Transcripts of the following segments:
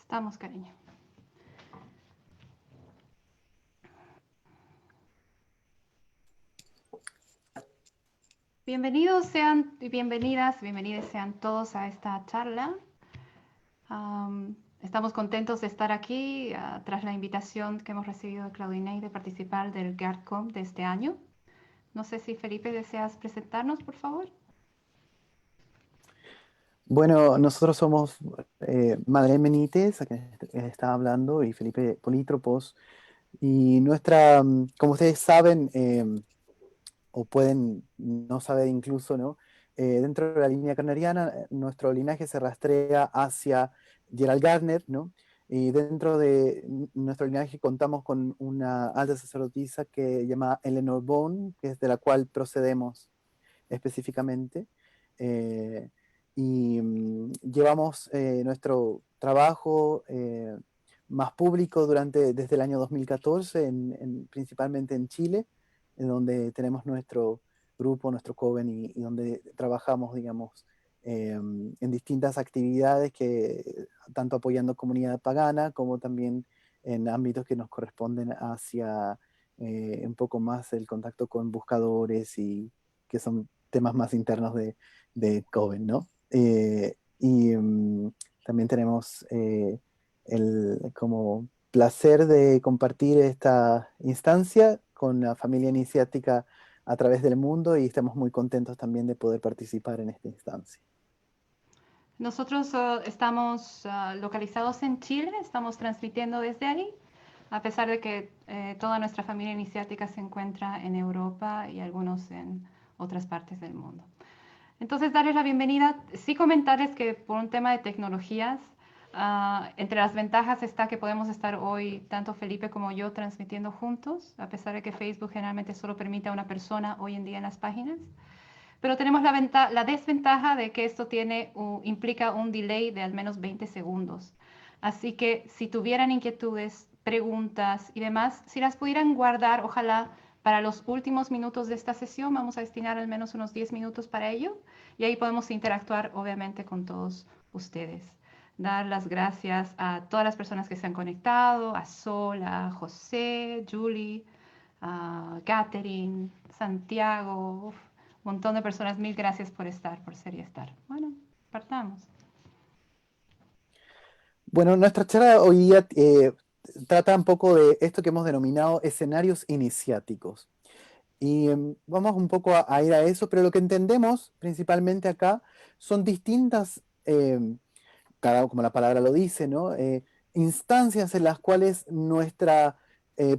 Estamos, cariño. Bienvenidos sean y bienvenidas sean todos a esta charla. Estamos contentos de estar aquí tras la invitación que hemos recibido de Claudinei de participar del GERDCOM de este año. No sé si Felipe deseas presentarnos, por favor. Bueno, nosotros somos Madeleine Benítez, a quien estaba hablando, y Felipe Polítropos. Y como ustedes saben, o pueden no saber incluso, ¿no? Dentro de la línea carneriana, nuestro linaje se rastrea hacia Gerald Gardner, ¿no? Y dentro de nuestro linaje contamos con una alta sacerdotisa que se llama Eleanor Bone, que es de la cual procedemos específicamente. Eh, Llevamos nuestro trabajo más público desde el año 2014, principalmente en Chile, en donde tenemos nuestro grupo, nuestro coven y donde trabajamos, digamos, en distintas actividades tanto apoyando comunidad pagana como también en ámbitos que nos corresponden hacia un poco más el contacto con buscadores y que son temas más internos de Coven, ¿no? También tenemos el como placer de compartir esta instancia con la familia iniciática a través del mundo y estamos muy contentos también de poder participar en esta instancia. Nosotros estamos localizados en Chile, estamos transmitiendo desde ahí, a pesar de que toda nuestra familia iniciática se encuentra en Europa y algunos en otras partes del mundo. Entonces, darles la bienvenida. Sí comentarles que por un tema de tecnologías, entre las ventajas está que podemos estar hoy, tanto Felipe como yo, transmitiendo juntos, a pesar de que Facebook generalmente solo permite a una persona hoy en día en las páginas. Pero tenemos la desventaja de que esto implica un delay de al menos 20 segundos. Así que si tuvieran inquietudes, preguntas y demás, si las pudieran guardar, ojalá para los últimos minutos de esta sesión, vamos a destinar al menos unos 10 minutos para ello y ahí podemos interactuar obviamente con todos ustedes. Dar las gracias a todas las personas que se han conectado, a Sol, a José, Julie, a Catherine, Santiago, un montón de personas. Mil gracias por estar, por ser y estar. Bueno, partamos. Bueno, nuestra charla hoy día trata un poco de esto que hemos denominado escenarios iniciáticos. Y vamos un poco a ir a eso, pero lo que entendemos principalmente acá son distintas, como la palabra lo dice, ¿no? Instancias en las cuales nuestra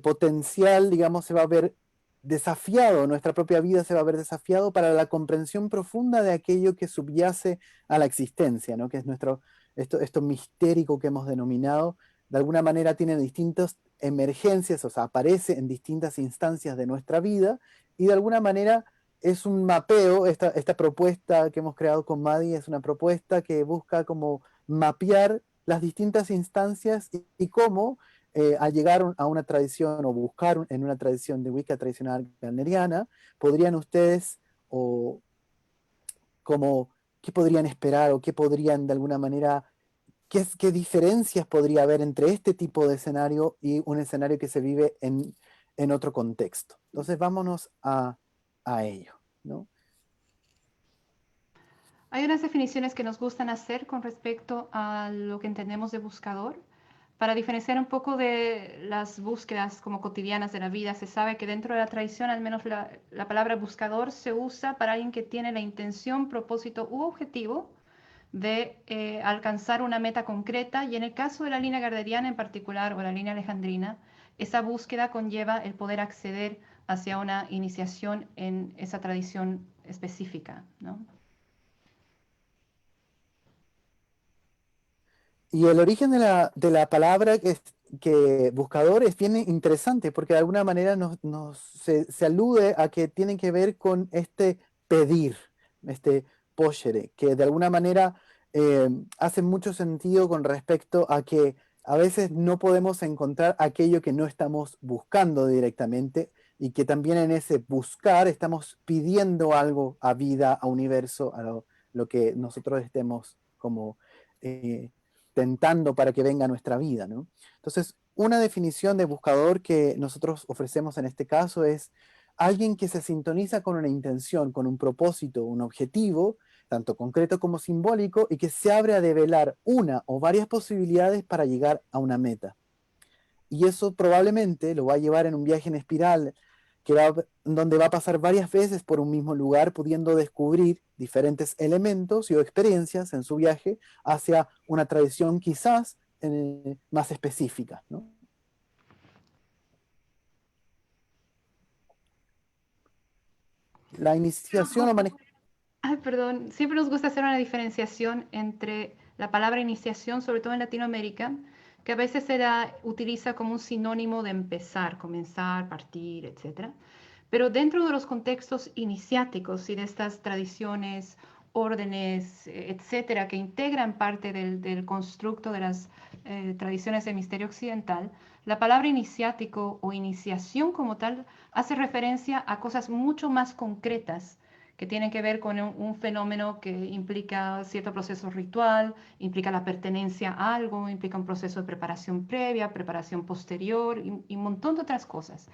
potencial, digamos, se va a ver desafiado, nuestra propia vida se va a ver desafiado para la comprensión profunda de aquello que subyace a la existencia, ¿no? Que es esto mistérico que hemos denominado. De alguna manera tiene distintas emergencias, o sea, aparece en distintas instancias de nuestra vida y de alguna manera es un mapeo. Esta propuesta que hemos creado con Madi es una propuesta que busca como mapear las distintas instancias y cómo al llegar a una tradición o buscar en una tradición de Wicca tradicional gardneriana, podrían ustedes o como qué podrían esperar o qué podrían de alguna manera, qué diferencias podría haber entre este tipo de escenario y un escenario que se vive en otro contexto. Entonces vámonos a ello, ¿no? Hay unas definiciones que nos gustan hacer con respecto a lo que entendemos de buscador. Para diferenciar un poco de las búsquedas como cotidianas de la vida, se sabe que dentro de la tradición, al menos la palabra buscador se usa para alguien que tiene la intención, propósito u objetivo de alcanzar una meta concreta, y en el caso de la línea gardneriana en particular o la línea alejandrina, esa búsqueda conlleva el poder acceder hacia una iniciación en esa tradición específica, ¿no? Y el origen de la palabra que buscador es bien interesante porque de alguna manera se alude a que tiene que ver con este pedir, este poshere, que de alguna manera hace mucho sentido con respecto a que a veces no podemos encontrar aquello que no estamos buscando directamente y que también en ese buscar estamos pidiendo algo a vida, a universo, a lo que nosotros estemos como tentando para que venga a nuestra vida, ¿no? Entonces, una definición de buscador que nosotros ofrecemos en este caso es alguien que se sintoniza con una intención, con un propósito, un objetivo, tanto concreto como simbólico, y que se abre a develar una o varias posibilidades para llegar a una meta. Y eso probablemente lo va a llevar en un viaje en espiral donde va a pasar varias veces por un mismo lugar, pudiendo descubrir diferentes elementos y o experiencias en su viaje hacia una tradición quizás más específica, ¿no? La iniciación o manejo. Ay, perdón, siempre nos gusta hacer una diferenciación entre la palabra iniciación, sobre todo en Latinoamérica, que a veces utiliza como un sinónimo de empezar, comenzar, partir, etcétera. Pero dentro de los contextos iniciáticos y de estas tradiciones, órdenes, etcétera, que integran parte del constructo de las tradiciones del misterio occidental, la palabra iniciático o iniciación como tal hace referencia a cosas mucho más concretas que tienen que ver con un fenómeno que implica cierto proceso ritual, implica la pertenencia a algo, implica un proceso de preparación previa, preparación posterior y un montón de otras cosas.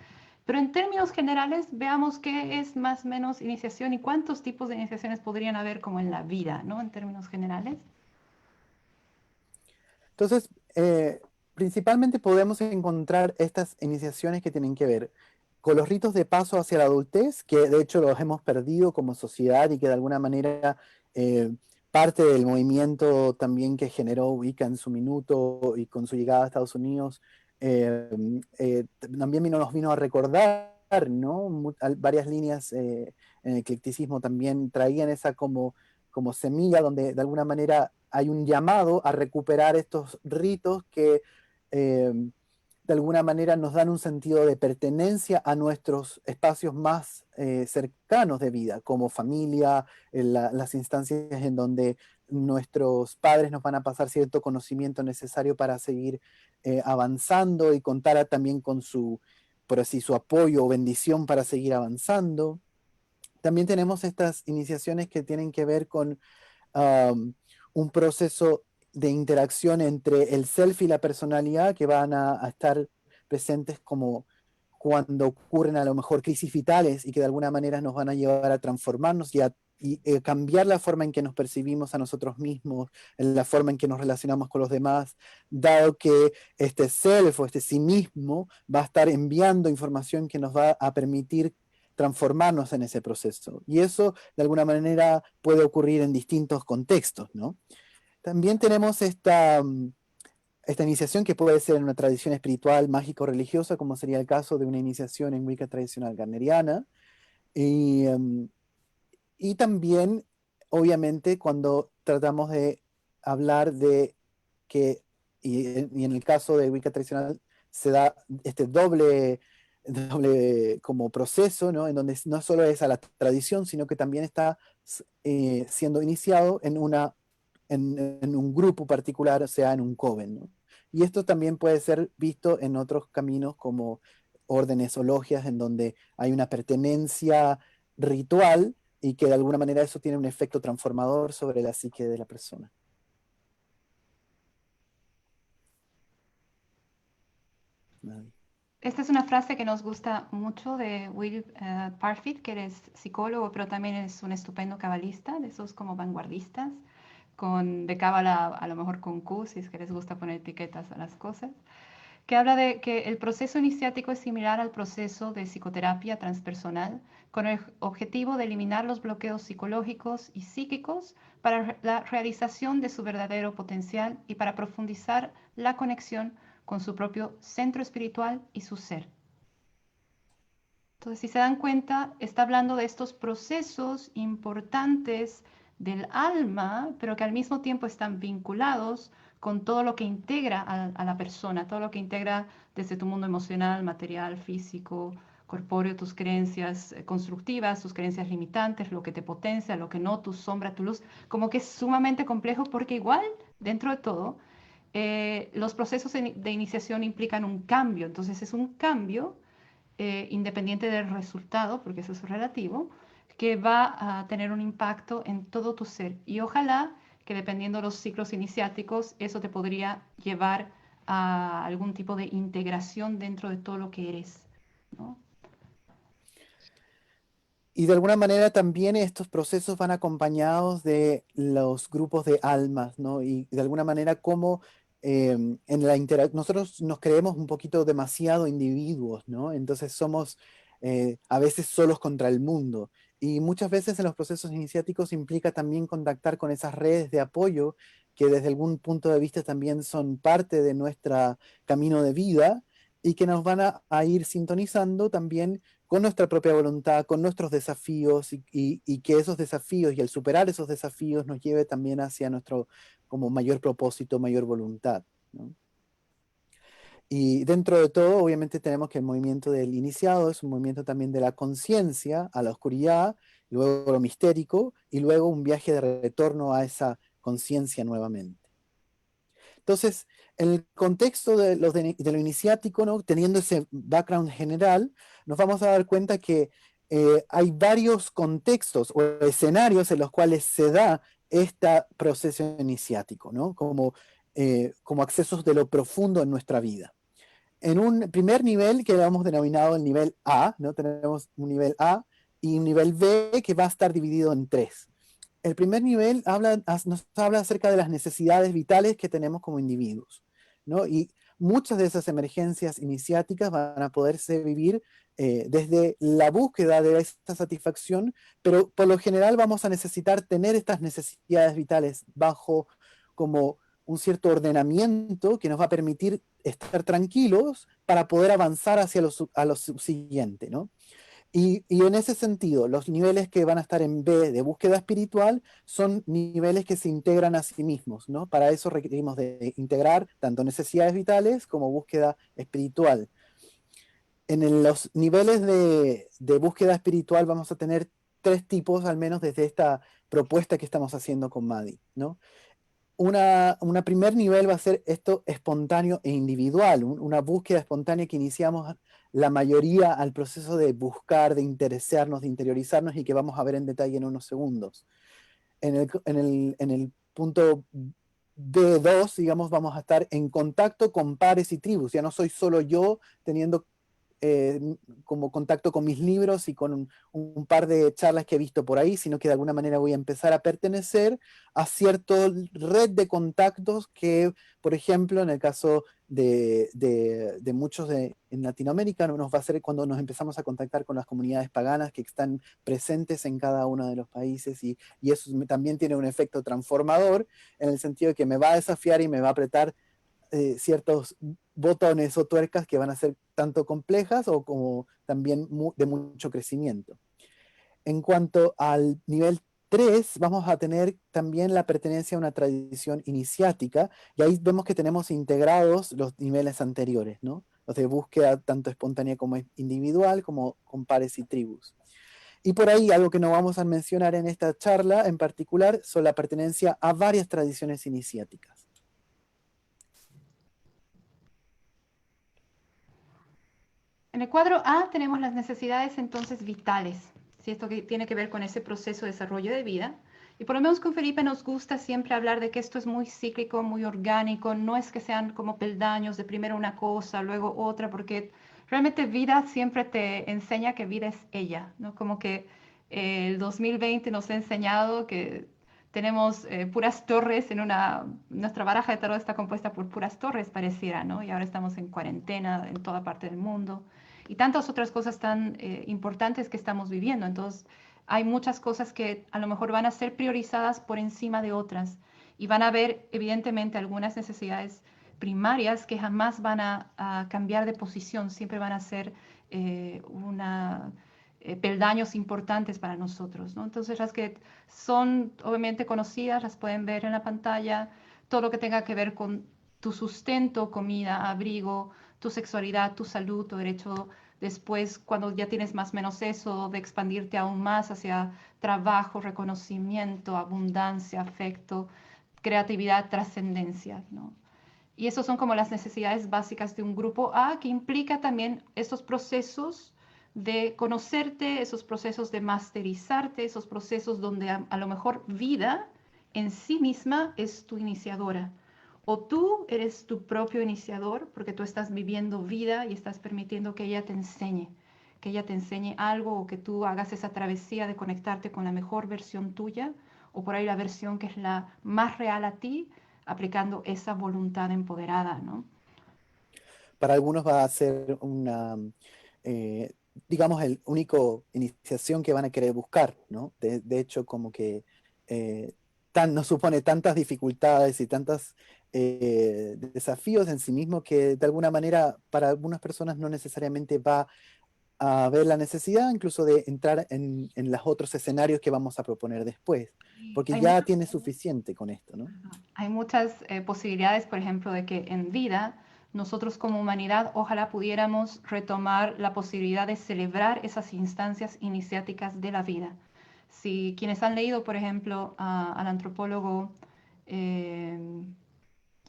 Pero en términos generales, veamos qué es más o menos iniciación y cuántos tipos de iniciaciones podrían haber como en la vida, ¿no? En términos generales. Entonces, principalmente podemos encontrar estas iniciaciones que tienen que ver con los ritos de paso hacia la adultez, que de hecho los hemos perdido como sociedad y que de alguna manera eh, parte del movimiento también que generó Wicca en su minuto y con su llegada a Estados Unidos, también nos vino a recordar, ¿no? Varias líneas en el eclecticismo también traían esa como semilla donde de alguna manera hay un llamado a recuperar estos ritos que de alguna manera nos dan un sentido de pertenencia a nuestros espacios más cercanos de vida, como familia, las instancias en donde nuestros padres nos van a pasar cierto conocimiento necesario para seguir avanzando y contar también con su, por así, su apoyo o bendición para seguir avanzando. También tenemos estas iniciaciones que tienen que ver con un proceso de interacción entre el self y la personalidad que van a estar presentes como cuando ocurren a lo mejor crisis vitales y que de alguna manera nos van a llevar a transformarnos y cambiar la forma en que nos percibimos a nosotros mismos, en la forma en que nos relacionamos con los demás, dado que este self o este sí mismo va a estar enviando información que nos va a permitir transformarnos en ese proceso. Y eso de alguna manera puede ocurrir en distintos contextos, ¿no? También tenemos esta iniciación que puede ser en una tradición espiritual, mágico-religiosa, como sería el caso de una iniciación en Wicca tradicional garneriana. Y, y también, obviamente, cuando tratamos de hablar de que, y en el caso de Wicca tradicional, se da este doble como proceso, ¿no? En donde no solo es a la tradición, sino que también está siendo iniciado en un grupo particular, o sea, en un coven, ¿no? Y esto también puede ser visto en otros caminos como órdenes o logias, en donde hay una pertenencia ritual y que de alguna manera eso tiene un efecto transformador sobre la psique de la persona. Nadie. Esta es una frase que nos gusta mucho de Will Parfit, que es psicólogo, pero también es un estupendo cabalista, de esos como vanguardistas, de cábala a lo mejor con Q, si es que les gusta poner etiquetas a las cosas, que habla de que el proceso iniciático es similar al proceso de psicoterapia transpersonal, con el objetivo de eliminar los bloqueos psicológicos y psíquicos para la realización de su verdadero potencial y para profundizar la conexión con su propio centro espiritual y su ser. Entonces, si se dan cuenta, está hablando de estos procesos importantes del alma, pero que al mismo tiempo están vinculados con todo lo que integra a la persona, todo lo que integra desde tu mundo emocional, material, físico, corpóreo, tus creencias constructivas, tus creencias limitantes, lo que te potencia, lo que no, tu sombra, tu luz, como que es sumamente complejo porque igual, dentro de todo, los procesos de iniciación implican un cambio, entonces es un cambio independiente del resultado, porque eso es relativo, que va a tener un impacto en todo tu ser. Y ojalá que dependiendo de los ciclos iniciáticos, eso te podría llevar a algún tipo de integración dentro de todo lo que eres, ¿no? Y de alguna manera también estos procesos van acompañados de los grupos de almas, ¿no? Y de alguna manera como nosotros nos creemos un poquito demasiado individuos, ¿no? Entonces somos a veces solos contra el mundo. Y muchas veces en los procesos iniciáticos implica también contactar con esas redes de apoyo que desde algún punto de vista también son parte de nuestro camino de vida y que nos van a ir sintonizando también con nuestra propia voluntad, con nuestros desafíos y que esos desafíos y el superar esos desafíos nos lleve también hacia nuestro como mayor propósito, mayor voluntad, ¿no? Y dentro de todo, obviamente tenemos que el movimiento del iniciado es un movimiento también de la conciencia a la oscuridad, luego lo mistérico y luego un viaje de retorno a esa conciencia nuevamente. Entonces, en el contexto de lo iniciático, ¿no? Teniendo ese background general, nos vamos a dar cuenta que hay varios contextos o escenarios en los cuales se da este proceso iniciático, ¿no? Como accesos de lo profundo en nuestra vida. En un primer nivel que hemos denominado el nivel A, ¿no? Tenemos un nivel A y un nivel B que va a estar dividido en tres. El primer nivel nos habla acerca de las necesidades vitales que tenemos como individuos, ¿no? Y muchas de esas emergencias iniciáticas van a poderse vivir desde la búsqueda de esta satisfacción, pero por lo general vamos a necesitar tener estas necesidades vitales bajo como un cierto ordenamiento que nos va a permitir estar tranquilos para poder avanzar hacia a lo siguiente, ¿no? Y en ese sentido, los niveles que van a estar en B de búsqueda espiritual son niveles que se integran a sí mismos, ¿no? Para eso requerimos de integrar tanto necesidades vitales como búsqueda espiritual. Los niveles de búsqueda espiritual vamos a tener tres tipos, al menos desde esta propuesta que estamos haciendo con Madi, ¿no? Una primer nivel va a ser esto espontáneo e individual, una búsqueda espontánea que iniciamos la mayoría al proceso de buscar, de interesarnos, de interiorizarnos y que vamos a ver en detalle en unos segundos. En el punto B2, digamos, vamos a estar en contacto con pares y tribus. Ya no soy solo yo teniendo como contacto con mis libros y con un par de charlas que he visto por ahí, sino que de alguna manera voy a empezar a pertenecer a cierta red de contactos que, por ejemplo, en el caso de muchos en Latinoamérica, nos va a ser cuando nos empezamos a contactar con las comunidades paganas que están presentes en cada uno de los países y eso también tiene un efecto transformador en el sentido de que me va a desafiar y me va a apretar ciertos botones o tuercas que van a ser tanto complejas o como también de mucho crecimiento. En cuanto al nivel 3, vamos a tener también la pertenencia a una tradición iniciática, y ahí vemos que tenemos integrados los niveles anteriores, ¿no? Los de búsqueda tanto espontánea como individual, como con pares y tribus. Y por ahí algo que no vamos a mencionar en esta charla en particular son la pertenencia a varias tradiciones iniciáticas. En el cuadro A tenemos las necesidades entonces vitales, ¿sí? Esto que tiene que ver con ese proceso de desarrollo de vida. Y por lo menos con Felipe nos gusta siempre hablar de que esto es muy cíclico, muy orgánico, no es que sean como peldaños de primero una cosa, luego otra, porque realmente vida siempre te enseña que vida es ella, ¿no? Como que el 2020 nos ha enseñado que tenemos puras torres nuestra baraja de tarot está compuesta por puras torres, pareciera, ¿no? Y ahora estamos en cuarentena en toda parte del mundo y tantas otras cosas tan importantes que estamos viviendo. Entonces, hay muchas cosas que a lo mejor van a ser priorizadas por encima de otras y van a haber, evidentemente, algunas necesidades primarias que jamás van a cambiar de posición, siempre van a ser peldaños importantes para nosotros, ¿no? Entonces, las que son obviamente conocidas, las pueden ver en la pantalla, todo lo que tenga que ver con tu sustento, comida, abrigo, tu sexualidad, tu salud, tu derecho después, cuando ya tienes más o menos eso, de expandirte aún más hacia trabajo, reconocimiento, abundancia, afecto, creatividad, trascendencia, ¿no? Y esos son como las necesidades básicas de un grupo A, que implica también estos procesos de conocerte, esos procesos de masterizarte, esos procesos donde a lo mejor vida en sí misma es tu iniciadora. O tú eres tu propio iniciador porque tú estás viviendo vida y estás permitiendo que ella te enseñe algo o que tú hagas esa travesía de conectarte con la mejor versión tuya o por ahí la versión que es la más real a ti, aplicando esa voluntad empoderada, ¿no? Para algunos va a ser una, eh, digamos, el único iniciación que van a querer buscar, ¿no? De hecho, como que eh, nos supone tantas dificultades y tantos desafíos en sí mismo que de alguna manera para algunas personas no necesariamente va a ver la necesidad incluso de entrar en los otros escenarios que vamos a proponer después, porque Hay ya muchos tiene suficiente con esto, ¿no? Hay muchas posibilidades, por ejemplo, de que en vida nosotros como humanidad ojalá pudiéramos retomar la posibilidad de celebrar esas instancias iniciáticas de la vida. Si quienes han leído, por ejemplo, al antropólogo, eh,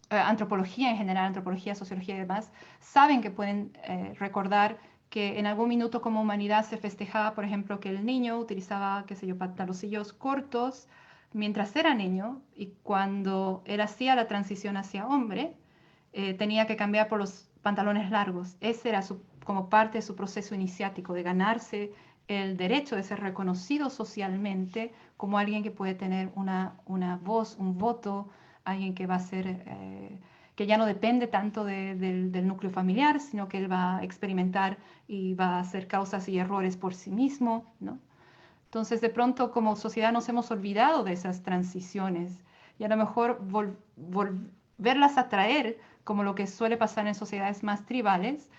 antropología en general, antropología, sociología y demás, saben que pueden recordar que en algún minuto como humanidad se festejaba, por ejemplo, que el niño utilizaba, qué sé yo, pantaloncillos cortos mientras era niño y cuando él hacía la transición hacia hombre, tenía que cambiar por los pantalones largos. Ese era como parte de su proceso iniciático, de ganarse el derecho de ser reconocido socialmente como alguien que puede tener una voz, un voto, alguien que va a ser, que ya no depende tanto del núcleo familiar, sino que él va a experimentar y va a hacer causas y errores por sí mismo, ¿no? Entonces, de pronto, como sociedad nos hemos olvidado de esas transiciones y a lo mejor volverlas a traer, como lo que suele pasar en sociedades más tribales,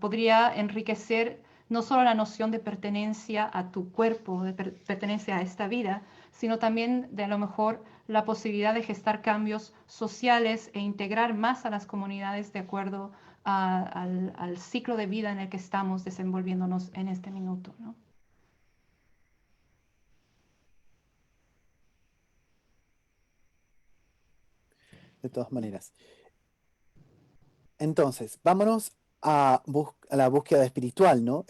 podría enriquecer no solo la noción de pertenencia a tu cuerpo, de pertenencia a esta vida, sino también de a lo mejor la posibilidad de gestar cambios sociales e integrar más a las comunidades de acuerdo al ciclo de vida en el que estamos desenvolviéndonos en este minuto, ¿no? De todas maneras. Entonces, vámonos a la búsqueda espiritual, ¿no?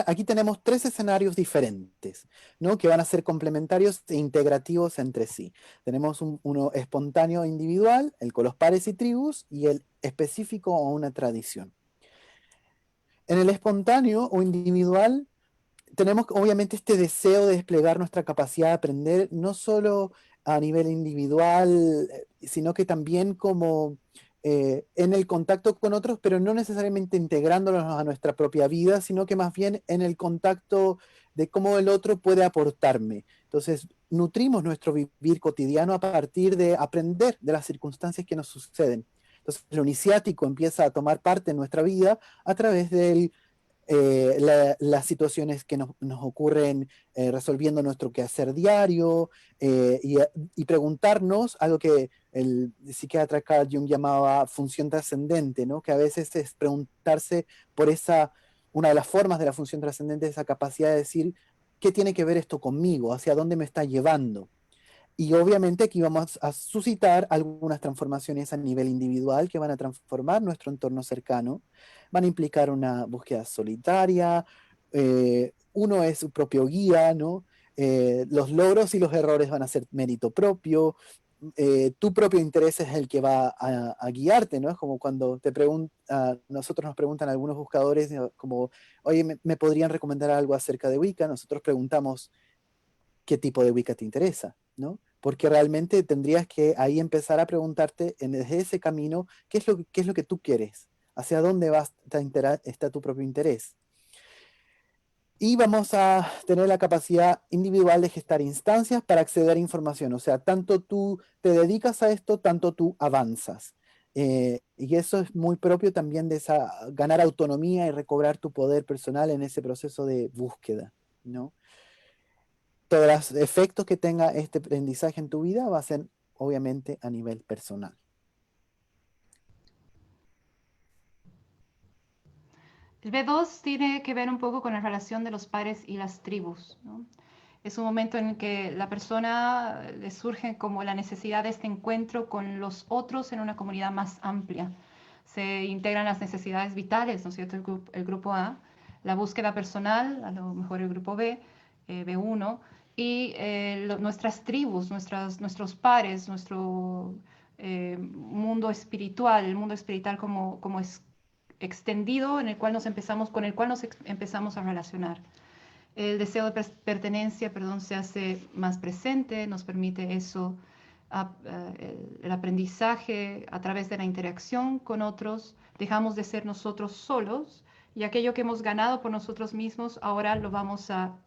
Aquí tenemos tres escenarios diferentes, ¿no? Que van a ser complementarios e integrativos entre sí. Tenemos uno espontáneo e individual, el con los pares y tribus, y el específico o una tradición. En el espontáneo o individual, tenemos obviamente este deseo de desplegar nuestra capacidad de aprender, no solo a nivel individual, sino que también como en el contacto con otros, pero no necesariamente integrándonos a nuestra propia vida, sino que más bien en el contacto de cómo el otro puede aportarme. Entonces, nutrimos nuestro vivir cotidiano a partir de aprender de las circunstancias que nos suceden. Entonces, lo iniciático empieza a tomar parte en nuestra vida a través del las situaciones que nos ocurren resolviendo nuestro quehacer diario y preguntarnos algo que el psiquiatra Carl Jung llamaba función trascendente, ¿no? Que a veces es preguntarse por una de las formas de la función trascendente, esa capacidad de decir, ¿qué tiene que ver esto conmigo? ¿Hacia dónde me está llevando? Y obviamente aquí vamos a suscitar algunas transformaciones a nivel individual que van a transformar nuestro entorno cercano, van a implicar una búsqueda solitaria, uno es su propio guía, ¿no? Los logros y los errores van a ser mérito propio, tu propio interés es el que va a guiarte, ¿no? Es como cuando nosotros nos preguntan algunos buscadores, como, oye, ¿me podrían recomendar algo acerca de Wicca? Nosotros preguntamos, ¿qué tipo de Wicca te interesa? ¿No? Porque realmente tendrías que ahí empezar a preguntarte desde ese camino, qué es lo que tú quieres? ¿Hacia dónde está tu propio interés? Y vamos a tener la capacidad individual de gestar instancias para acceder a información. O sea, tanto tú te dedicas a esto, tanto tú avanzas. Y eso es muy propio también de ganar autonomía y recobrar tu poder personal en ese proceso de búsqueda, ¿no? Todos los efectos que tenga este aprendizaje en tu vida va a ser obviamente a nivel personal. El B2 tiene que ver un poco con la relación de los pares y las tribus, ¿no? Es un momento en el que la persona le surge como la necesidad de este encuentro con los otros en una comunidad más amplia. Se integran las necesidades vitales, ¿no es cierto? El grupo A, la búsqueda personal, a lo mejor el grupo B, B1, y nuestras tribus, nuestros pares, nuestro mundo espiritual, el mundo espiritual como es extendido en el cual con el cual nos empezamos a relacionar. El deseo de pertenencia, perdón, se hace más presente, nos permite eso, el aprendizaje a través de la interacción con otros, dejamos de ser nosotros solos y aquello que hemos ganado por nosotros mismos ahora lo vamos a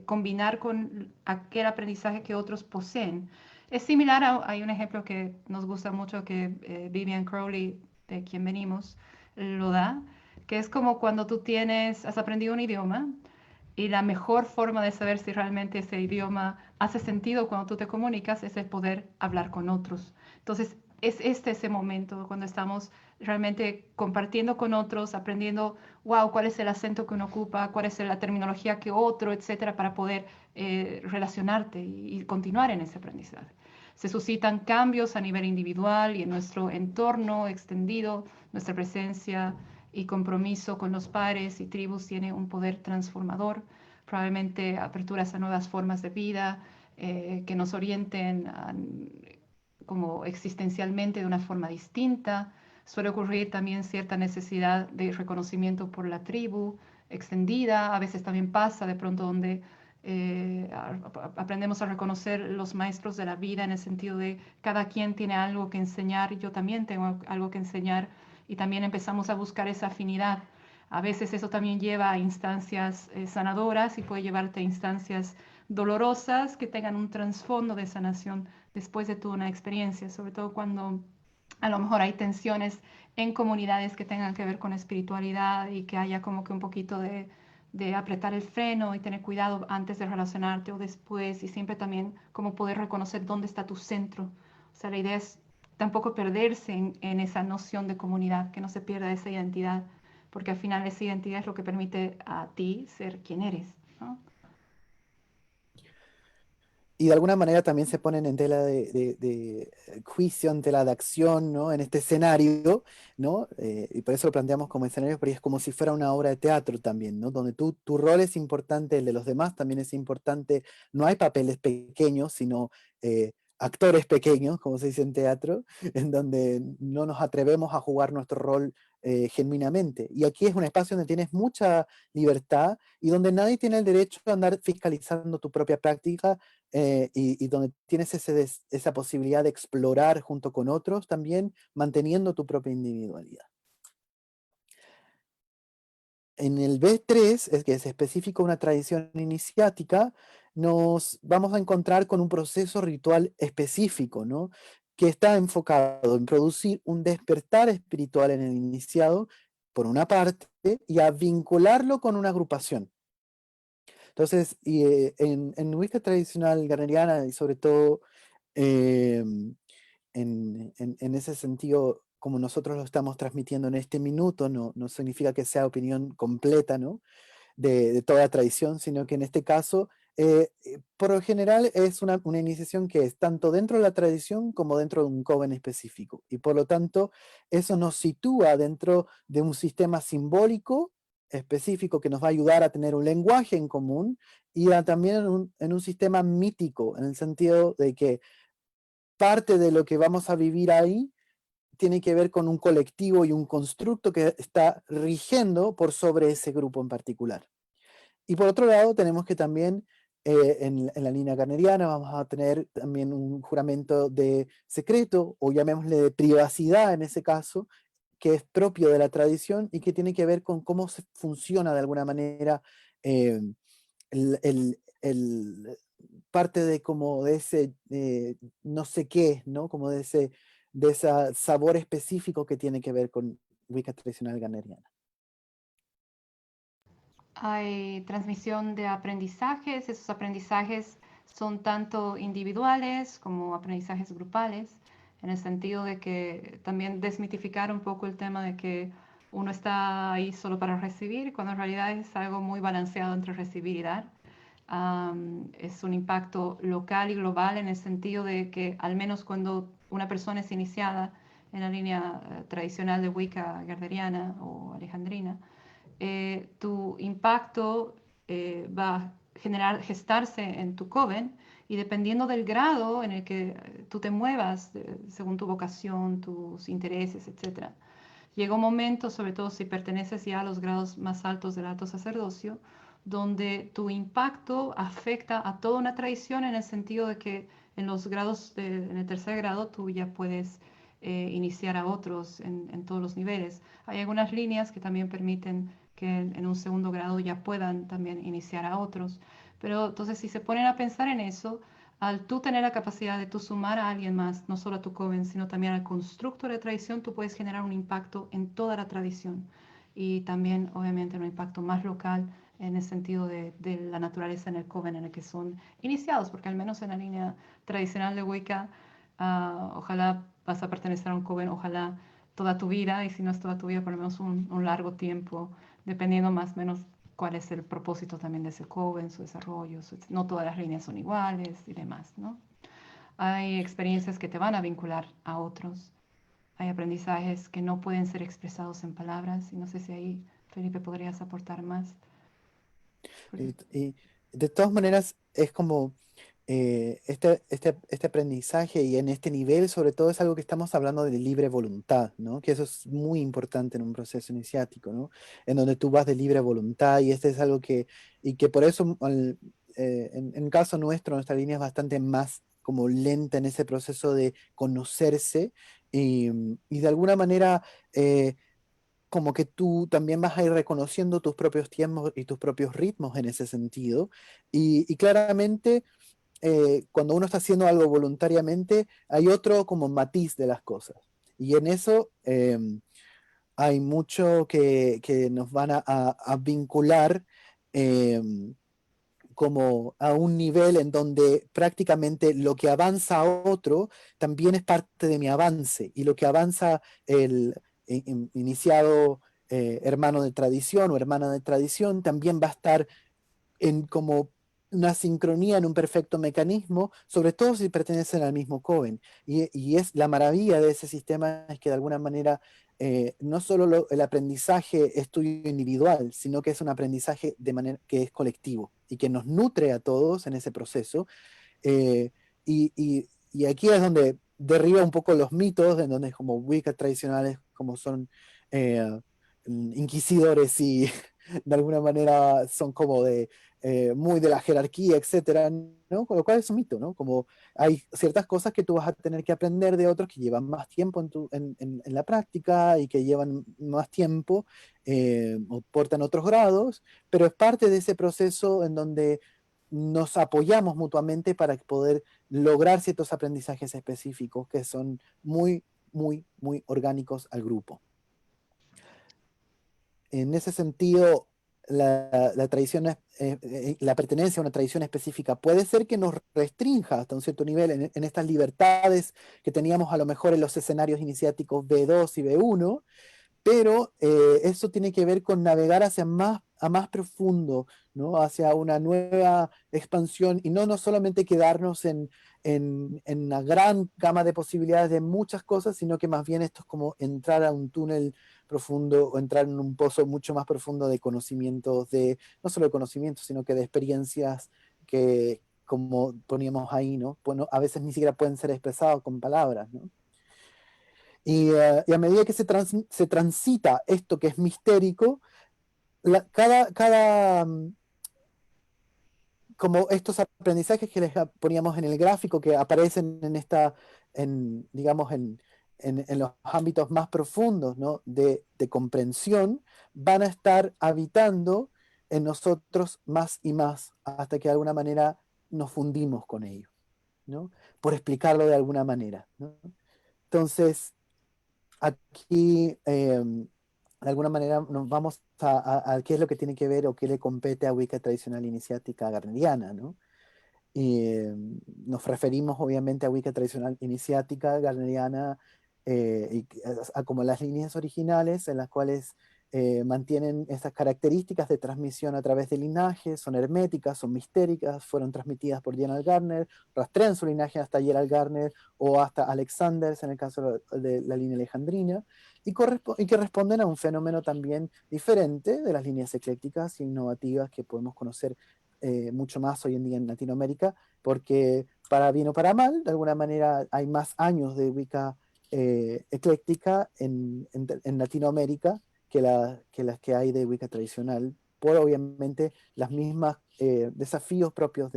combinar con aquel aprendizaje que otros poseen. Es similar hay un ejemplo que nos gusta mucho que Vivian Crowley, de quien venimos, lo da, que es como cuando tú has aprendido un idioma y la mejor forma de saber si realmente ese idioma hace sentido cuando tú te comunicas es el poder hablar con otros. Entonces, es ese momento cuando estamos realmente compartiendo con otros, aprendiendo, wow, cuál es el acento que uno ocupa, cuál es la terminología que otro, etcétera, para poder relacionarte y continuar en ese aprendizaje. Se suscitan cambios a nivel individual y en nuestro entorno extendido, nuestra presencia y compromiso con los pares y tribus tiene un poder transformador, probablemente aperturas a nuevas formas de vida que nos orienten como existencialmente de una forma distinta. Suele ocurrir también cierta necesidad de reconocimiento por la tribu extendida. A veces también pasa de pronto donde aprendemos a reconocer los maestros de la vida en el sentido de cada quien tiene algo que enseñar, yo también tengo algo que enseñar y también empezamos a buscar esa afinidad. A veces eso también lleva a instancias sanadoras y puede llevarte a instancias dolorosas que tengan un trasfondo de sanación después de toda una experiencia, sobre todo cuando a lo mejor hay tensiones en comunidades que tengan que ver con espiritualidad y que haya como que un poquito de apretar el freno y tener cuidado antes de relacionarte o después y siempre también como poder reconocer dónde está tu centro. O sea, la idea es tampoco perderse en esa noción de comunidad, que no se pierda esa identidad, porque al final esa identidad es lo que permite a ti ser quien eres, ¿no? Y de alguna manera también se ponen en tela de juicio, en tela de acción, ¿no? En este escenario, ¿no? Y por eso lo planteamos como escenario, porque es como si fuera una obra de teatro también, ¿no? Donde tu rol es importante, el de los demás también es importante. No hay papeles pequeños, sino actores pequeños, como se dice en teatro, en donde no nos atrevemos a jugar nuestro rol genuinamente. Y aquí es un espacio donde tienes mucha libertad y donde nadie tiene el derecho a andar fiscalizando tu propia práctica y donde tienes esa posibilidad de explorar junto con otros también, manteniendo tu propia individualidad. En el B3, que es específico una tradición iniciática, nos vamos a encontrar con un proceso ritual específico, ¿no? Que está enfocado en producir un despertar espiritual en el iniciado, por una parte, y a vincularlo con una agrupación. Entonces, en Wicca tradicional gardneriana y sobre todo en ese sentido, como nosotros lo estamos transmitiendo en este minuto, no significa que sea opinión completa, ¿no? de toda tradición, sino que en este caso, por lo general, es una iniciación que es tanto dentro de la tradición como dentro de un coven específico. Y por lo tanto, eso nos sitúa dentro de un sistema simbólico específico que nos va a ayudar a tener un lenguaje en común y también en un sistema mítico, en el sentido de que parte de lo que vamos a vivir ahí tiene que ver con un colectivo y un constructo que está rigiendo por sobre ese grupo en particular. Y por otro lado, tenemos que también, en la línea carneriana, vamos a tener también un juramento de secreto, o llamémosle de privacidad en ese caso, que es propio de la tradición y que tiene que ver con cómo se funciona de alguna manera eh, el parte de como de ese no sé qué, ¿no? Como de ese sabor específico que tiene que ver con Wicca tradicional gardneriana. Hay transmisión de aprendizajes, esos aprendizajes son tanto individuales como aprendizajes grupales, en el sentido de que también desmitificar un poco el tema de que uno está ahí solo para recibir, cuando en realidad es algo muy balanceado entre recibir y dar. Es un impacto local y global en el sentido de que al menos cuando una persona es iniciada en la línea tradicional de Wicca gardneriana o alejandrina, tu impacto va gestarse en tu coven, y dependiendo del grado en el que tú te muevas, según tu vocación, tus intereses, etcétera, llega un momento, sobre todo si perteneces ya a los grados más altos del alto sacerdocio, donde tu impacto afecta a toda una tradición, en el sentido de que en los grados, en el tercer grado, tú ya puedes iniciar a otros en todos los niveles. Hay algunas líneas que también permiten que en un segundo grado ya puedan también iniciar a otros. Pero entonces, si se ponen a pensar en eso, al tú tener la capacidad de tú sumar a alguien más, no solo a tu coven, sino también al constructo de la tradición, tú puedes generar un impacto en toda la tradición, y también obviamente un impacto más local, en el sentido de la naturaleza en el coven en el que son iniciados, porque al menos en la línea tradicional de Wicca, ojalá vas a pertenecer a un coven, ojalá toda tu vida, y si no es toda tu vida, por lo menos un largo tiempo, dependiendo más o menos cuál es el propósito también de ese coven, su desarrollo, no todas las líneas son iguales y demás, ¿no? Hay experiencias que te van a vincular a otros, hay aprendizajes que no pueden ser expresados en palabras, y no sé si ahí, Felipe, podrías aportar más. Y de todas maneras, es como este aprendizaje y en este nivel, sobre todo, es algo que estamos hablando de libre voluntad, ¿no? Que eso es muy importante en un proceso iniciático, ¿no? En donde tú vas de libre voluntad, y este es algo y que por eso, en caso nuestro, nuestra línea es bastante más como lenta en ese proceso de conocerse, y de alguna manera, como que tú también vas a ir reconociendo tus propios tiempos y tus propios ritmos en ese sentido. Y claramente, cuando uno está haciendo algo voluntariamente, hay otro como matiz de las cosas. Y en eso hay mucho que nos van a vincular, como a un nivel en donde prácticamente lo que avanza a otro también es parte de mi avance, y lo que avanza el iniciado, hermano de tradición o hermana de tradición, también va a estar en como una sincronía, en un perfecto mecanismo, sobre todo si pertenecen al mismo coven. Y es la maravilla de ese sistema, es que de alguna manera, no solo el aprendizaje es tuyo individual, sino que es un aprendizaje de manera que es colectivo y que nos nutre a todos en ese proceso. eh, y aquí es donde derriba un poco los mitos, en donde como Wicca tradicionales, como son inquisidores y de alguna manera son como muy de la jerarquía, etcétera, ¿no? Con lo cual es un mito, ¿no? Como hay ciertas cosas que tú vas a tener que aprender de otros que llevan más tiempo en la práctica, y que llevan más tiempo, o portan otros grados, pero es parte de ese proceso en donde nos apoyamos mutuamente para poder lograr ciertos aprendizajes específicos que son muy, muy, muy orgánicos al grupo. En ese sentido, la tradición, la pertenencia a una tradición específica puede ser que nos restrinja hasta un cierto nivel en estas libertades que teníamos a lo mejor en los escenarios iniciáticos B2 y B1, pero eso tiene que ver con navegar a más profundo, ¿no? Hacia una nueva expansión, y no solamente quedarnos en una gran gama de posibilidades de muchas cosas, sino que más bien esto es como entrar a un túnel profundo, o entrar en un pozo mucho más profundo de conocimientos, no solo de conocimientos, sino que de experiencias que, como poníamos ahí, ¿no? Bueno, a veces ni siquiera pueden ser expresados con palabras, ¿no? Y a medida que se transita esto que es mistérico, como estos aprendizajes que les poníamos en el gráfico, que aparecen digamos, en los ámbitos más profundos, ¿no? de comprensión, van a estar habitando en nosotros más y más, hasta que de alguna manera nos fundimos con ellos, ¿no? Por explicarlo de alguna manera, ¿no? Entonces, aquí, de alguna manera, nos vamos a qué es lo que tiene que ver o qué le compete a Wicca tradicional iniciática garneriana, ¿no? Y nos referimos obviamente a Wicca tradicional iniciática garneriana, como las líneas originales, en las cuales mantienen esas características de transmisión a través de linaje, son herméticas, son mistéricas, fueron transmitidas por Gerald Gardner, rastrean su linaje hasta Gerald Gardner o hasta Alexanders en el caso de la línea alejandrina, y que responden a un fenómeno también diferente de las líneas eclécticas e innovativas que podemos conocer mucho más hoy en día en Latinoamérica, porque para bien o para mal, de alguna manera hay más años de Wicca ecléctica en Latinoamérica que las que hay de Wicca tradicional, por obviamente las mismas desafíos propios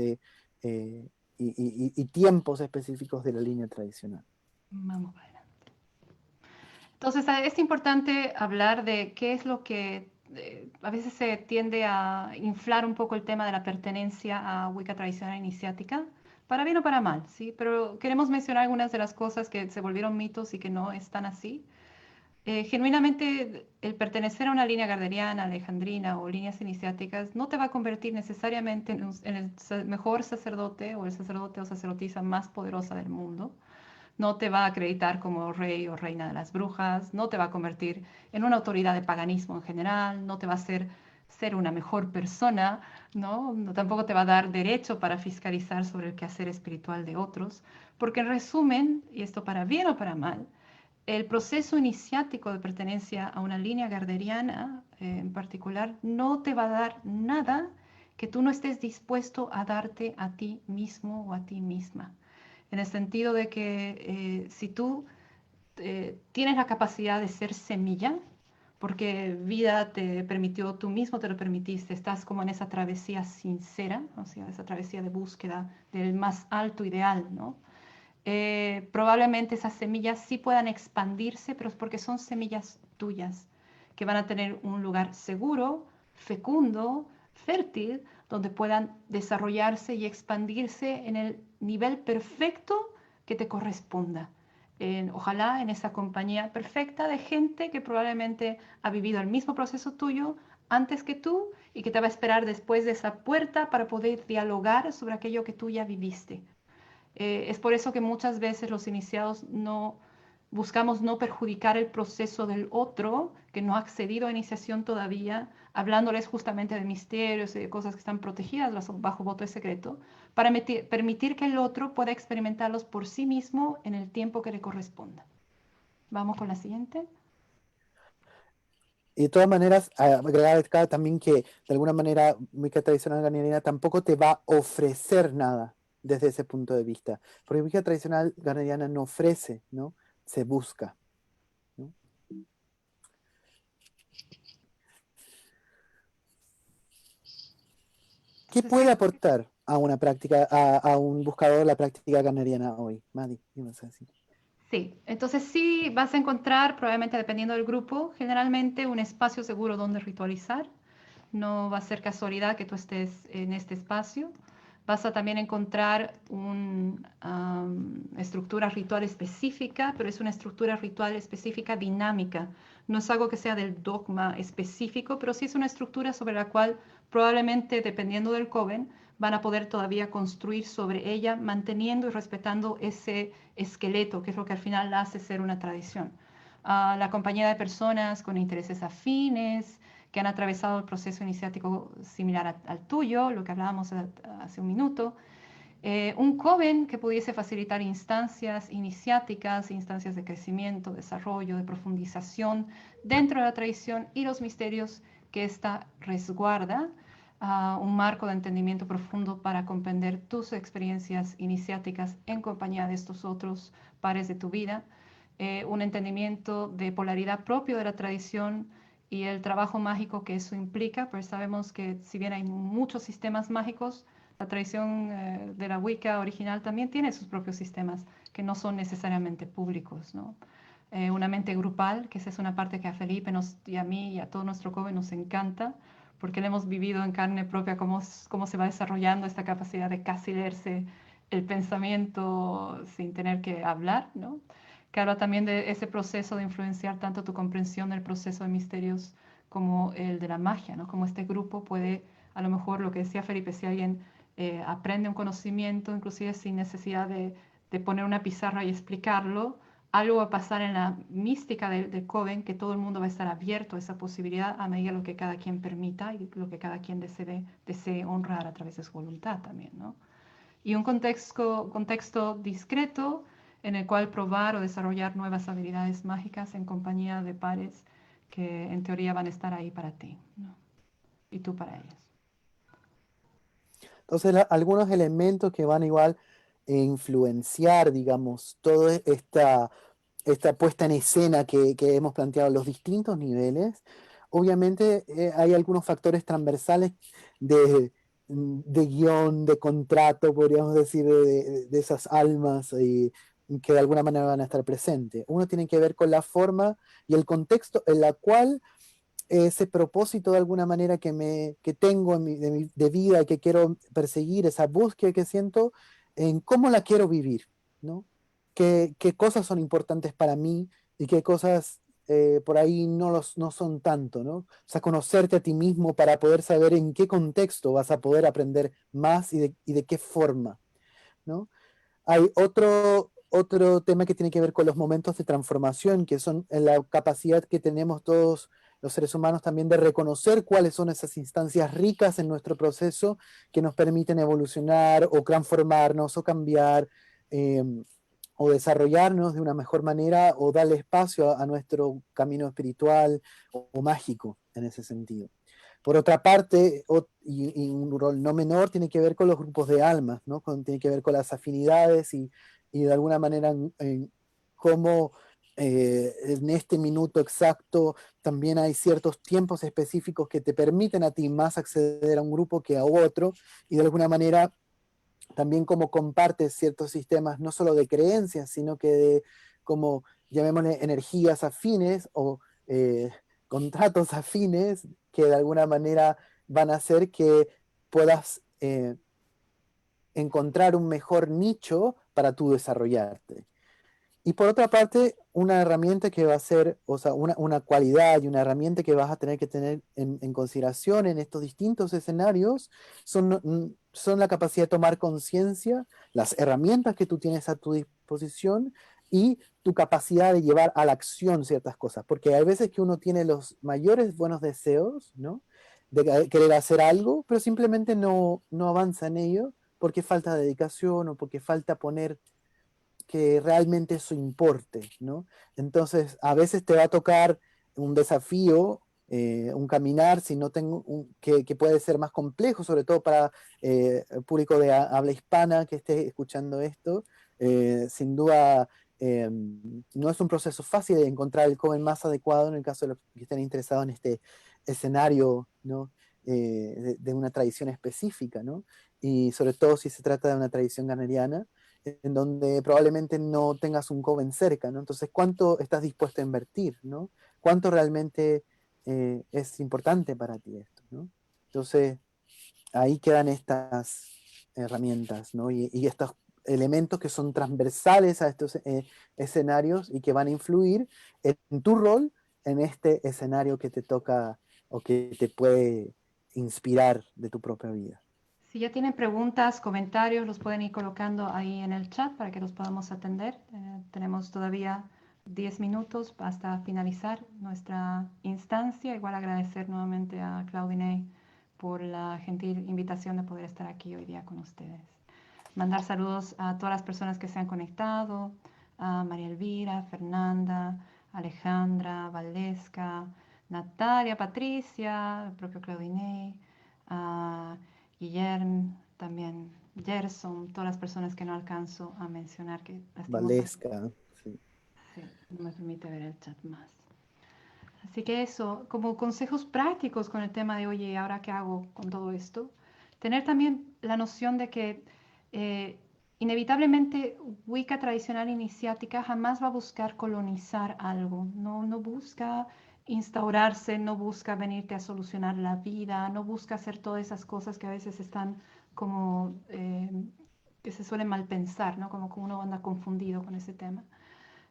y tiempos específicos de la línea tradicional. Vamos para adelante. Entonces, es importante hablar de qué es lo que a veces se tiende a inflar un poco el tema de la pertenencia a Wicca tradicional iniciática, para bien o para mal, ¿sí? Pero queremos mencionar algunas de las cosas que se volvieron mitos y que no están así. Genuinamente, el pertenecer a una línea gardneriana, alejandrina o líneas iniciáticas no te va a convertir necesariamente en el mejor sacerdote o el sacerdote o sacerdotisa más poderosa del mundo. No te va a acreditar como rey o reina de las brujas, no te va a convertir en una autoridad de paganismo en general, no te va a hacer ser una mejor persona, ¿no? Tampoco te va a dar derecho para fiscalizar sobre el quehacer espiritual de otros, porque en resumen, y esto para bien o para mal, el proceso iniciático de pertenencia a una línea gardneriana en particular no te va a dar nada que tú no estés dispuesto a darte a ti mismo o a ti misma. En el sentido de que si tú tienes la capacidad de ser semilla, porque vida te permitió, tú mismo te lo permitiste, estás como en esa travesía sincera, o sea, esa travesía de búsqueda del más alto ideal, ¿no? Probablemente esas semillas sí puedan expandirse, pero es porque son semillas tuyas, que van a tener un lugar seguro, fecundo, fértil, donde puedan desarrollarse y expandirse en el nivel perfecto que te corresponda. Ojalá en esa compañía perfecta de gente que probablemente ha vivido el mismo proceso tuyo antes que tú y que te va a esperar después de esa puerta para poder dialogar sobre aquello que tú ya viviste. Es por eso que muchas veces los iniciados no buscamos no perjudicar el proceso del otro que no ha accedido a iniciación todavía, hablándoles justamente de misterios y de cosas que están protegidas bajo voto de secreto, para permitir que el otro pueda experimentarlos por sí mismo en el tiempo que le corresponda. Vamos con la siguiente. Y de todas maneras, agregar acá también que de alguna manera Wicca tradicional gardneriana tampoco te va a ofrecer nada desde ese punto de vista. Porque Wicca tradicional gardneriana no ofrece, ¿no? Se busca, ¿no? ¿Qué Entonces, puede aportar a una práctica, a un buscador la práctica gardneriana hoy? Madi, ¿qué vas a decir? sí, entonces sí vas a encontrar, probablemente dependiendo del grupo, generalmente un espacio seguro donde ritualizar. No va a ser casualidad que tú estés en este espacio. Vas a también encontrar una estructura ritual específica, pero es una estructura ritual específica dinámica. No es algo que sea del dogma específico, pero sí es una estructura sobre la cual probablemente, dependiendo del coven, van a poder todavía construir sobre ella, manteniendo y respetando ese esqueleto, que es lo que al final la hace ser una tradición. La compañía de personas con intereses afines, que han atravesado el proceso iniciático similar al tuyo, lo que hablábamos hace un minuto. Un coven que pudiese facilitar instancias iniciáticas, instancias de crecimiento, desarrollo, de profundización dentro de la tradición y los misterios que ésta resguarda, un marco de entendimiento profundo para comprender tus experiencias iniciáticas en compañía de estos otros pares de tu vida, un entendimiento de polaridad propio de la tradición y el trabajo mágico que eso implica, pues sabemos que si bien hay muchos sistemas mágicos, la tradición de la Wicca original también tiene sus propios sistemas que no son necesariamente públicos, ¿no? Una mente grupal, que esa es una parte que a Felipe y a mí y a todo nuestro joven nos encanta, porque le hemos vivido en carne propia cómo se va desarrollando esta capacidad de casi leerse el pensamiento sin tener que hablar, ¿no? Que habla también de ese proceso de influenciar tanto tu comprensión del proceso de misterios como el de la magia, ¿no? Como este grupo puede, a lo mejor lo que decía Felipe, si alguien aprende un conocimiento, inclusive sin necesidad de poner una pizarra y explicarlo, algo va a pasar en la mística del Coven, que todo el mundo va a estar abierto a esa posibilidad a medida lo que cada quien permita y lo que cada quien desee honrar a través de su voluntad también, ¿no? Y un contexto discreto en el cual probar o desarrollar nuevas habilidades mágicas en compañía de pares que en teoría van a estar ahí para ti, ¿no? Y tú para ellos. Entonces, algunos elementos que van igual a influenciar, digamos, toda esta puesta en escena que hemos planteado a los distintos niveles, obviamente hay algunos factores transversales de, de guión, de contrato, podríamos decir, de esas almas que de alguna manera van a estar presentes. Uno tiene que ver con la forma y el contexto en la cual ese propósito de alguna manera que tengo de vida y que quiero perseguir, esa búsqueda que siento, en cómo la quiero vivir, ¿no? Qué cosas son importantes para mí y qué cosas por ahí no son tanto, ¿no? O sea, conocerte a ti mismo para poder saber en qué contexto vas a poder aprender más y de qué forma, ¿no? Hay otro tema que tiene que ver con los momentos de transformación, que son la capacidad que tenemos todos los seres humanos también de reconocer cuáles son esas instancias ricas en nuestro proceso que nos permiten evolucionar o transformarnos o cambiar eh, o desarrollarnos de una mejor manera o darle espacio a nuestro camino espiritual o mágico en ese sentido. Por otra parte, y un rol no menor, tiene que ver con los grupos de almas, ¿no? Tiene que ver con las afinidades y de alguna manera en cómo en este minuto exacto también hay ciertos tiempos específicos que te permiten a ti más acceder a un grupo que a otro y de alguna manera también como compartes ciertos sistemas no solo de creencias, sino que de como llamémosle energías afines o contratos afines que de alguna manera van a hacer que puedas encontrar un mejor nicho para tú desarrollarte. Y por otra parte, una herramienta que va a ser, o sea, una cualidad y una herramienta que vas a tener que tener en consideración en estos distintos escenarios son la capacidad de tomar conciencia, las herramientas que tú tienes a tu disposición y tu capacidad de llevar a la acción ciertas cosas. Porque hay veces que uno tiene los mayores buenos deseos, ¿no? De querer hacer algo, pero simplemente no avanza en ello porque falta dedicación o porque falta poner que realmente eso importe, ¿no? Entonces, a veces te va a tocar un desafío, un caminar, si no tengo que puede ser más complejo, sobre todo para el público de habla hispana que esté escuchando esto. Sin duda, no es un proceso fácil de encontrar el cover más adecuado en el caso de los que estén interesados en este escenario, ¿no? De una tradición específica, ¿no? Y sobre todo si se trata de una tradición ganeriana en donde probablemente no tengas un coven cerca, ¿no? Entonces, ¿cuánto estás dispuesto a invertir, ¿no? ¿Cuánto realmente es importante para ti esto, ¿no? Entonces, ahí quedan estas herramientas, ¿no? Y estos elementos que son transversales a estos escenarios y que van a influir en tu rol en este escenario que te toca o que te puede inspirar de tu propia vida. Si ya tienen preguntas, comentarios, los pueden ir colocando ahí en el chat para que los podamos atender. Tenemos todavía 10 minutos hasta finalizar nuestra instancia. Igual agradecer nuevamente a Claudine por la gentil invitación de poder estar aquí hoy día con ustedes. Mandar saludos a todas las personas que se han conectado, a María Elvira, Fernanda, Alejandra, Valesca, Natalia, Patricia, el propio Claudine, a Guillermo, también Gerson, todas las personas que no alcanzo a mencionar, que lastimosamente Valesca, sí. sí, no me permite ver el chat más. Así que eso, como consejos prácticos con el tema de, oye, ¿ahora qué hago con todo esto? Tener también la noción de que eh, inevitablemente Wicca tradicional iniciática jamás va a buscar colonizar algo, no busca instaurarse, no busca venirte a solucionar la vida, no busca hacer todas esas cosas que a veces están como, que se suelen mal pensar, ¿no? Como que uno anda confundido con ese tema.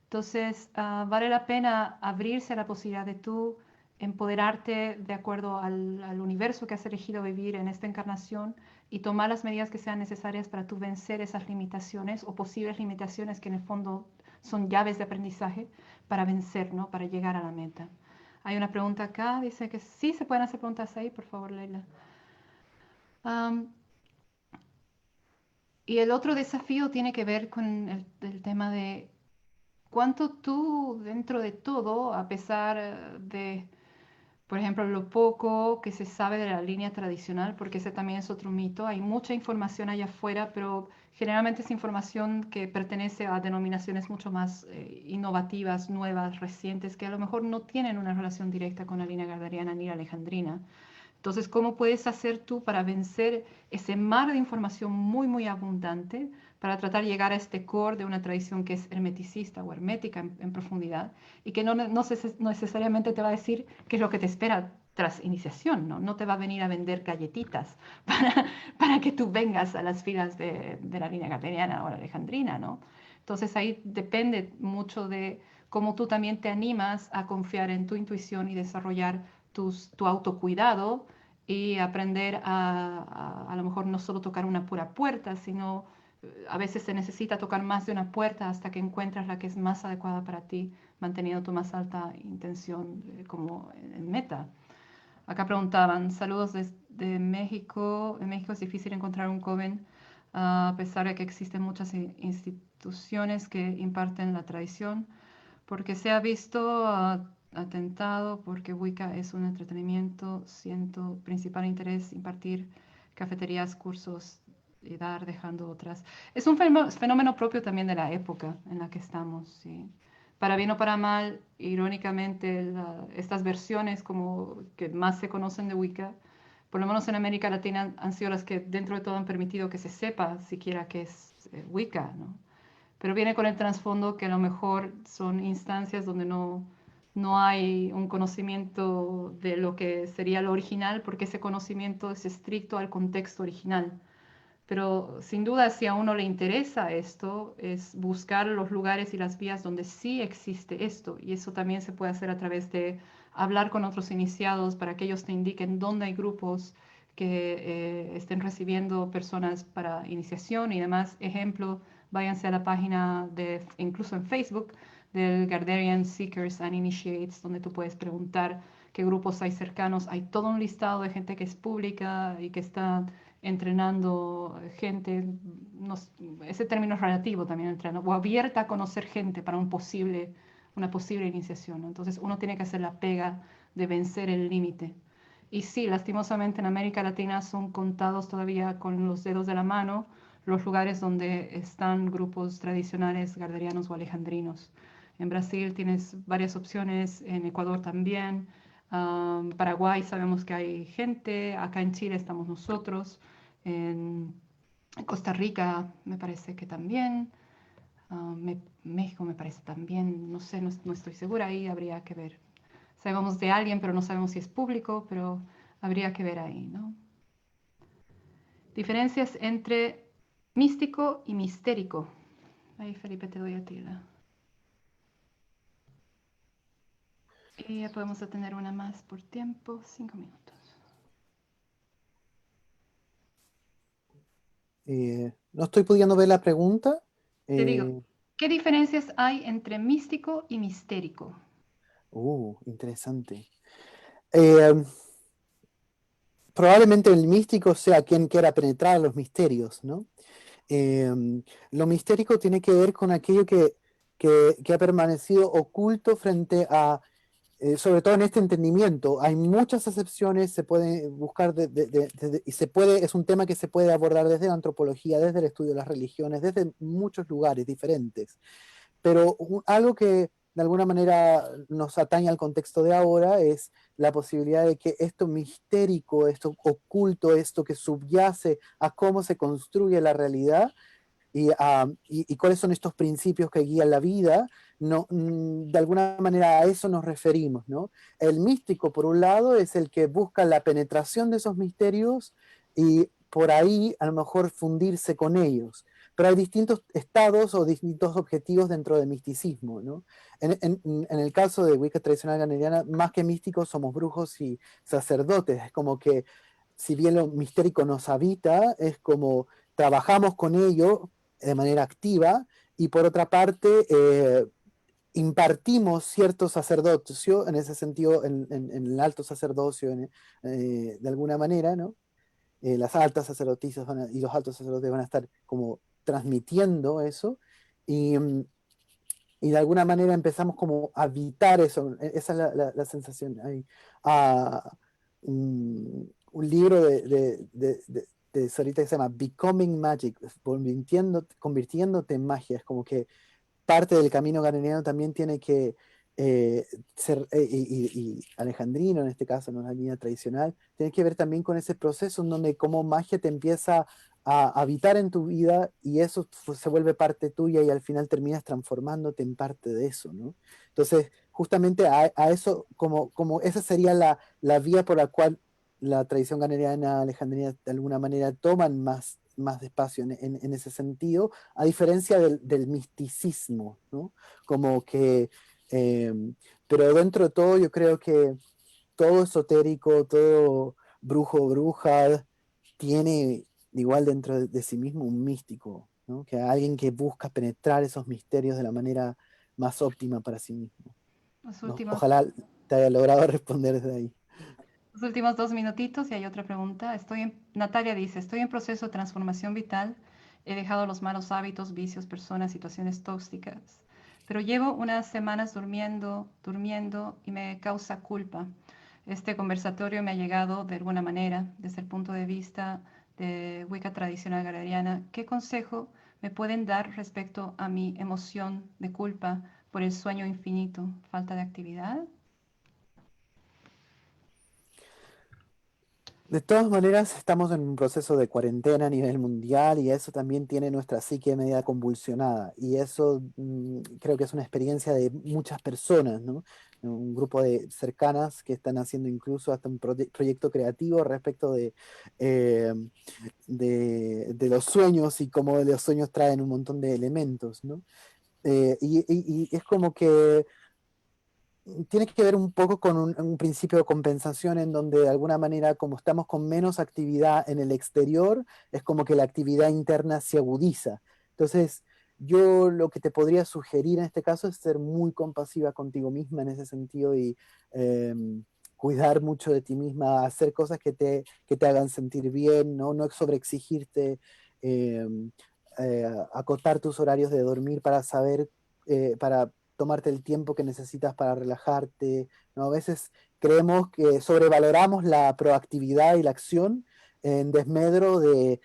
Entonces, vale la pena abrirse a la posibilidad de tú empoderarte de acuerdo al universo que has elegido vivir en esta encarnación y tomar las medidas que sean necesarias para tú vencer esas limitaciones o posibles limitaciones que en el fondo son llaves de aprendizaje para vencer, ¿no? Para llegar a la meta. Hay una pregunta acá, dice que sí se pueden hacer preguntas ahí, por favor, Leila. Um, y el otro desafío tiene que ver con el tema de cuánto tú, dentro de todo, a pesar de Por ejemplo, lo poco que se sabe de la línea tradicional, porque ese también es otro mito. Hay mucha información allá afuera, pero generalmente es información que pertenece a denominaciones mucho más innovativas, nuevas, recientes, que a lo mejor no tienen una relación directa con la línea garderiana ni la alejandrina. Entonces, ¿cómo puedes hacer tú para vencer ese mar de información muy, muy abundante para tratar de llegar a este core de una tradición que es hermeticista o hermética en profundidad y que no necesariamente te va a decir qué es lo que te espera tras iniciación, ¿no? No te va a venir a vender galletitas para que tú vengas a las filas de la línea gardneriana o la alejandrina, ¿no? Entonces ahí depende mucho de cómo tú también te animas a confiar en tu intuición y desarrollar tu autocuidado y aprender a lo mejor no solo tocar una pura puerta, sino a veces se necesita tocar más de una puerta hasta que encuentras la que es más adecuada para ti, manteniendo tu más alta intención como en meta. Acá preguntaban, saludos desde México. En México es difícil encontrar un coven, a pesar de que existen muchas instituciones que imparten la tradición, porque se ha visto atentado, porque Wicca es un entretenimiento, siento principal interés impartir cafeterías, cursos y dar dejando otras. Es un fenómeno propio también de la época en la que estamos, sí. Para bien o para mal, irónicamente, estas versiones como que más se conocen de Wicca, por lo menos en América Latina, han sido las que dentro de todo han permitido que se sepa siquiera qué es Wicca, ¿no? Pero viene con el trasfondo que a lo mejor son instancias donde no hay un conocimiento de lo que sería lo original, porque ese conocimiento es estricto al contexto original. Pero sin duda, si a uno le interesa esto, es buscar los lugares y las vías donde sí existe esto. Y eso también se puede hacer a través de hablar con otros iniciados para que ellos te indiquen dónde hay grupos que estén recibiendo personas para iniciación y demás. Ejemplo, váyanse a la página de, incluso en Facebook, del Garderian Seekers and Initiates, donde tú puedes preguntar qué grupos hay cercanos. Hay todo un listado de gente que es pública y que está entrenando gente, no, ese término es relativo también, entrenando, o abierta a conocer gente para una posible iniciación, ¿no? Entonces uno tiene que hacer la pega de vencer el límite. Y sí, lastimosamente en América Latina son contados todavía con los dedos de la mano los lugares donde están grupos tradicionales garderianos o alejandrinos. En Brasil tienes varias opciones, en Ecuador también, Paraguay sabemos que hay gente, acá en Chile estamos nosotros, en Costa Rica me parece que también, México me parece también, no sé, no estoy segura, ahí habría que ver. Sabemos de alguien, pero no sabemos si es público, pero habría que ver ahí, ¿no? Diferencias entre místico y mistérico. Ahí, Felipe, te doy a ti. Y ya podemos tener una más por tiempo, 5 minutos. No estoy pudiendo ver la pregunta. Te digo, Eh, ¿qué diferencias hay entre místico y mistérico? Interesante. Eh, Probablemente el místico sea quien quiera penetrar los misterios, ¿no? Lo mistérico tiene que ver con aquello que ha permanecido oculto frente a, sobre todo en este entendimiento. Hay muchas excepciones, se puede buscar y es un tema que se puede abordar desde la antropología, desde el estudio de las religiones, desde muchos lugares diferentes. Pero algo que de alguna manera nos atañe al contexto de ahora es la posibilidad de que esto mistérico, esto oculto, esto que subyace a cómo se construye la realidad y cuáles son estos principios que guían la vida, no, de alguna manera a eso nos referimos, ¿no? El místico, por un lado, es el que busca la penetración de esos misterios y por ahí a lo mejor fundirse con ellos. Pero hay distintos estados o distintos objetivos dentro del misticismo, ¿no? En el caso de Wicca tradicional gardneriana, más que místicos somos brujos y sacerdotes. Es como que, si bien lo mistérico nos habita, es como trabajamos con ello de manera activa y por otra parte impartimos cierto sacerdocio, en ese sentido, en el alto sacerdocio, de alguna manera, ¿no? Las altas sacerdotisas y los altos sacerdotes van a estar como transmitiendo eso. Y, y de alguna manera empezamos como a habitar eso, esa es la sensación ahí. Ah, un libro de Sarita que se llama Becoming Magic, convirtiéndote en magia, es como que parte del camino gardneriano también tiene que ser, y alejandrino en este caso, no es la línea tradicional, tiene que ver también con ese proceso en donde como magia te empieza a habitar en tu vida y eso se vuelve parte tuya y al final terminas transformándote en parte de eso, ¿no? Entonces, justamente a eso, como esa sería la vía por la cual la tradición gardneriana alejandrina de alguna manera toman más espacio en ese sentido, a diferencia del misticismo, ¿no? Como que, eh, pero dentro de todo yo creo que todo esotérico, todo brujo o bruja, tiene igual dentro de sí mismo un místico, ¿no? Que alguien que busca penetrar esos misterios de la manera más óptima para sí mismo. Los ¿No? últimos, Ojalá te haya logrado responder desde ahí. los últimos 2 minutitos y hay otra pregunta. Natalia dice, estoy en proceso de transformación vital. He dejado los malos hábitos, vicios, personas, situaciones tóxicas. Pero llevo unas semanas durmiendo y me causa culpa. Este conversatorio me ha llegado de alguna manera, desde el punto de vista de Wicca tradicional gardneriana. ¿Qué consejo me pueden dar respecto a mi emoción de culpa por el sueño infinito? ¿Falta de actividad? De todas maneras, estamos en un proceso de cuarentena a nivel mundial y eso también tiene nuestra psique media convulsionada. Y eso creo que es una experiencia de muchas personas, ¿no? Un grupo de cercanas que están haciendo incluso hasta un proyecto creativo respecto eh, de los sueños y cómo los sueños traen un montón de elementos, ¿no? Y es como que tiene que ver un poco con un principio de compensación en donde de alguna manera, como estamos con menos actividad en el exterior, es como que la actividad interna se agudiza. Entonces, yo lo que te podría sugerir en este caso es ser muy compasiva contigo misma en ese sentido y eh, cuidar mucho de ti misma, hacer cosas que te hagan sentir bien, no sobreexigirte, eh, acotar tus horarios de dormir para saber, para tomarte el tiempo que necesitas para relajarte, ¿no? A veces creemos que sobrevaloramos la proactividad y la acción en desmedro del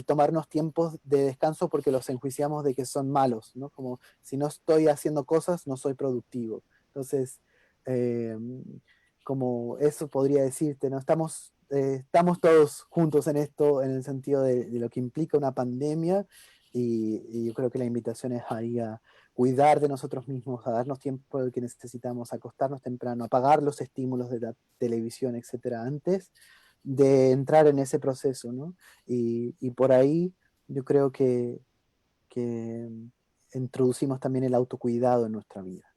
tomarnos tiempos de descanso porque los enjuiciamos de que son malos, ¿no? Como si no estoy haciendo cosas, no soy productivo. Entonces, eh, como eso podría decirte, ¿no? Estamos todos juntos en esto, en el sentido de lo que implica una pandemia, y yo creo que la invitación es ahí a cuidar de nosotros mismos, a darnos tiempo del que necesitamos, a acostarnos temprano, apagar los estímulos de la televisión, etcétera, antes de entrar en ese proceso, ¿no? Y por ahí yo creo que introducimos también el autocuidado en nuestra vida.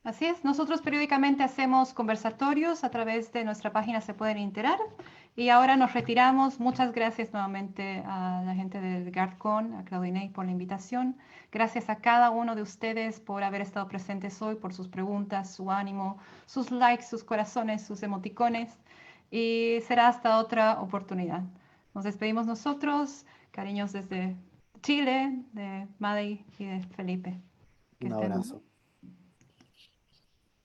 Así es, nosotros periódicamente hacemos conversatorios a través de nuestra página, se pueden enterar. Y ahora nos retiramos. Muchas gracias nuevamente a la gente del GardCon, a Claudinei por la invitación. Gracias a cada uno de ustedes por haber estado presentes hoy, por sus preguntas, su ánimo, sus likes, sus corazones, sus emoticones. Y será hasta otra oportunidad. Nos despedimos nosotros, cariños desde Chile, de Madei y de Felipe. Que Un estén abrazo.